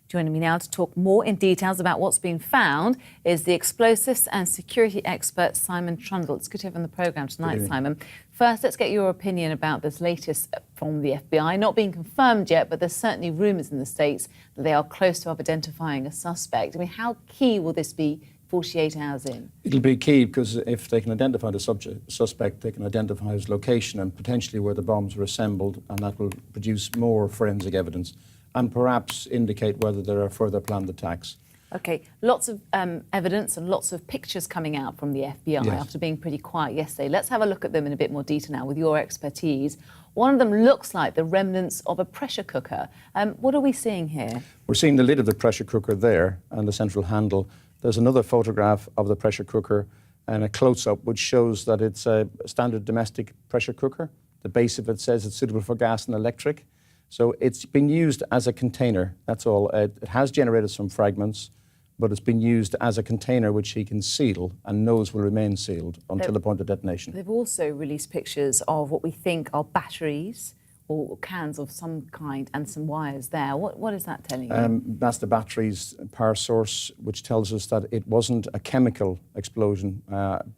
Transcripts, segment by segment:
Joining me now to talk more in details about what's been found is the explosives and security expert Simon Trundle. It's good to have you on the programme tonight, Simon. First, let's get your opinion about this latest from the FBI. Not being confirmed yet, but there's certainly rumours in the States that they are close to identifying a suspect. I mean, how key will this be 48 hours in? It'll be key because if they can identify the suspect, they can identify his location and potentially where the bombs were assembled, and that will produce more forensic evidence and perhaps indicate whether there are further planned attacks. OK, lots of evidence and lots of pictures coming out from the FBI after being pretty quiet yesterday. Let's have a look at them in a bit more detail now with your expertise. One of them looks like the remnants of a pressure cooker. What are we seeing here? We're seeing the lid of the pressure cooker there and the central handle. There's another photograph of the pressure cooker and a close-up which shows that it's a standard domestic pressure cooker. The base of it says it's suitable for gas and electric. So it's been used as a container, that's all. It has generated some fragments, but it's been used as a container which he can seal and knows will remain sealed until the point of detonation. They've also released pictures of what we think are batteries or cans of some kind and some wires there. What is that telling you? That's the battery's power source, which tells us that it wasn't a chemical explosion.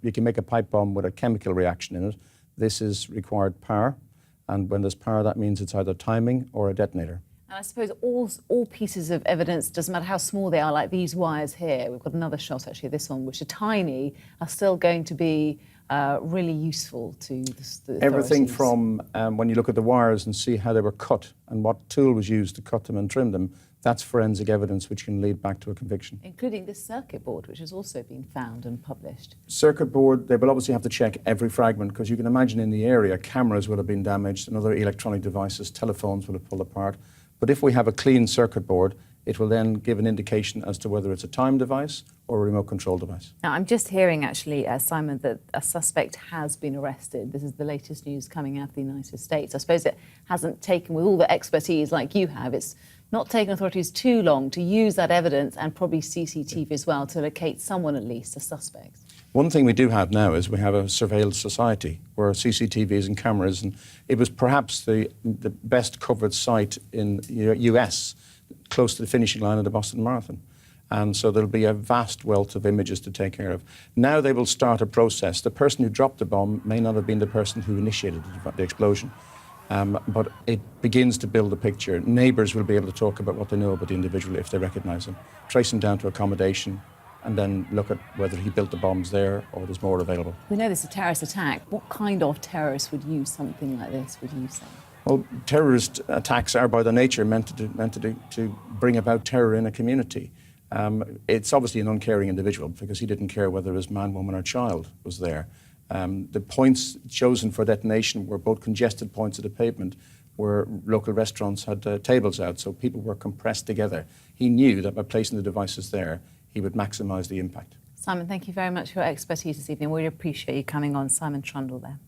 You can make a pipe bomb with a chemical reaction in it. This is required power. And when there's power, that means it's either timing or a detonator. And I suppose all pieces of evidence, doesn't matter how small they are, like these wires here, we've got another shot actually, this one, which are tiny, are still going to be really useful to the Everything authorities. from when you look at the wires and see how they were cut and what tool was used to cut them and trim them, that's forensic evidence which can lead back to a conviction. Including this circuit board, which has also been found and published. Circuit board, they will obviously have to check every fragment because you can imagine in the area cameras will have been damaged and other electronic devices, telephones will have pulled apart. But if we have a clean circuit board, it will then give an indication as to whether it's a time device or a remote control device. Now, I'm just hearing, actually, Simon, that a suspect has been arrested. This is the latest news coming out of the United States. I suppose it hasn't taken, with all the expertise like you have, it's not taken authorities too long to use that evidence and probably CCTV as well to locate someone, at least, a suspect. One thing we do have now is we have a surveilled society where CCTVs and cameras, and it was perhaps the best covered site in the US, close to the finishing line of the Boston Marathon. And so there'll be a vast wealth of images to take care of. Now they will start a process. The person who dropped the bomb may not have been the person who initiated the explosion, but it begins to build a picture. Neighbours will be able to talk about what they know about the individual if they recognise him, trace him down to accommodation, and then look at whether he built the bombs there or there's more available. We know this is a terrorist attack. What kind of terrorist would use something like this, would you say? Well, terrorist attacks are by their nature meant to bring about terror in a community. It's obviously an uncaring individual because he didn't care whether his man, woman or child was there. The points chosen for detonation were both congested points of the pavement where local restaurants had tables out, so people were compressed together. He knew that by placing the devices there, he would maximise the impact. Simon, thank you very much for your expertise this evening. We really appreciate you coming on. Simon Trundle there.